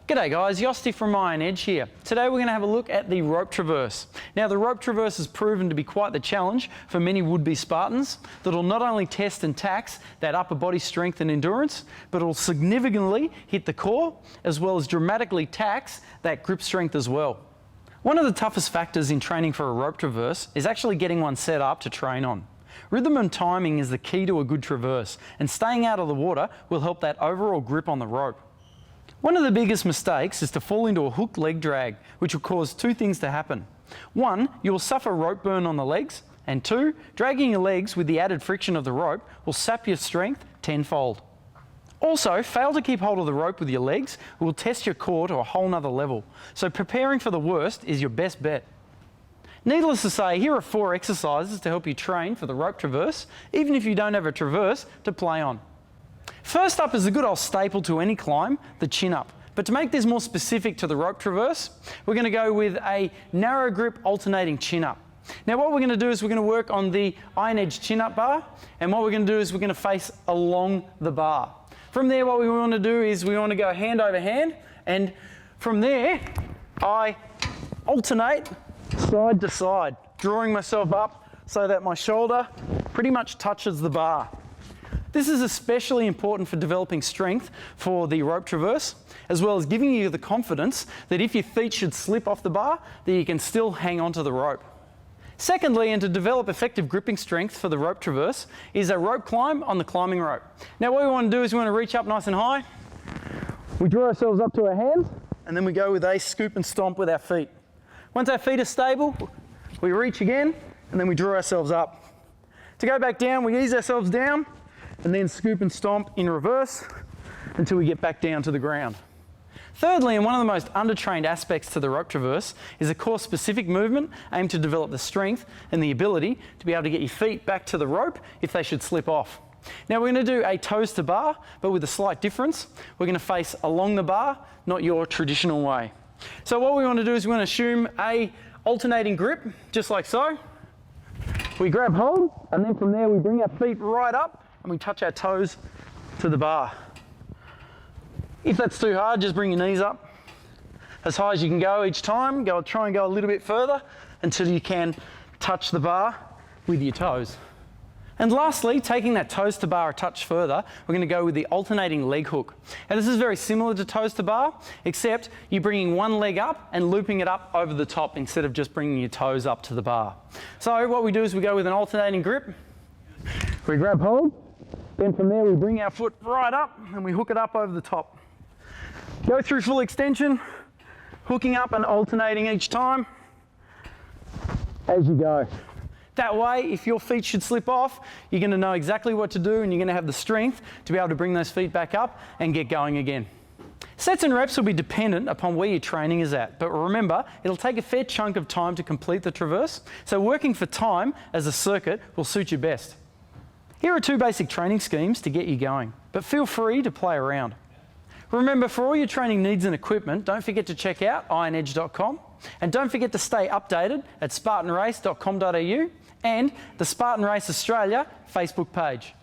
G'day guys, Yosti from Iron Edge here. Today we're going to have a look at the rope traverse. Now the rope traverse has proven to be quite the challenge for many would-be Spartans that'll not only test and tax that upper body strength and endurance, but it'll significantly hit the core as well as dramatically tax that grip strength as well. One of the toughest factors in training for a rope traverse is actually getting one set up to train on. Rhythm and timing is the key to a good traverse, and staying out of the water will help that overall grip on the rope. One of the biggest mistakes is to fall into a hook leg drag, which will cause two things to happen. One, you will suffer rope burn on the legs, and two, dragging your legs with the added friction of the rope will sap your strength tenfold. Also, fail to keep hold of the rope with your legs will test your core to a whole nother level, so preparing for the worst is your best bet. Needless to say, here are 4 exercises to help you train for the rope traverse, even if you don't have a traverse to play on. First up is a good old staple to any climb, the chin up. But to make this more specific to the rope traverse, we're going to go with a narrow grip alternating chin up. Now what we're going to do is we're going to work on the Iron Edge chin up bar, and what we're going to do is we're going to face along the bar. From there what we want to do is we want to go hand over hand, and from there I alternate side to side, drawing myself up so that my shoulder pretty much touches the bar. This is especially important for developing strength for the rope traverse, as well as giving you the confidence that if your feet should slip off the bar, that you can still hang onto the rope. Secondly, and to develop effective gripping strength for the rope traverse, is a rope climb on the climbing rope. Now what we want to do is we want to reach up nice and high, we draw ourselves up to our hands, and then we go with a scoop and stomp with our feet. Once our feet are stable, we reach again, and then we draw ourselves up. To go back down, we ease ourselves down, and then scoop and stomp in reverse until we get back down to the ground. Thirdly, and one of the most undertrained aspects to the rope traverse, is a core-specific movement aimed to develop the strength and the ability to be able to get your feet back to the rope if they should slip off. Now we're going to do a toes to bar, but with a slight difference. We're going to face along the bar, not your traditional way. So what we want to do is we want to assume a alternating grip, just like so. We grab hold, and then from there we bring our feet right up, and we touch our toes to the bar. If that's too hard, just bring your knees up as high as you can go each time. Try and go a little bit further until you can touch the bar with your toes. And lastly, taking that toes to bar a touch further, we're going to go with the alternating leg hook. And this is very similar to toes to bar, except you're bringing one leg up and looping it up over the top instead of just bringing your toes up to the bar. So what we do is we go with an alternating grip. We grab hold, then from there we bring our foot right up and we hook it up over the top. Go through full extension, hooking up and alternating each time as you go. That way, if your feet should slip off, you're going to know exactly what to do, and you're going to have the strength to be able to bring those feet back up and get going again. Sets and reps will be dependent upon where your training is at, but remember, it'll take a fair chunk of time to complete the traverse, so working for time as a circuit will suit you best. Here are 2 basic training schemes to get you going, but feel free to play around. Remember, for all your training needs and equipment, don't forget to check out ironedge.com, and don't forget to stay updated at spartanrace.com.au and the Spartan Race Australia Facebook page.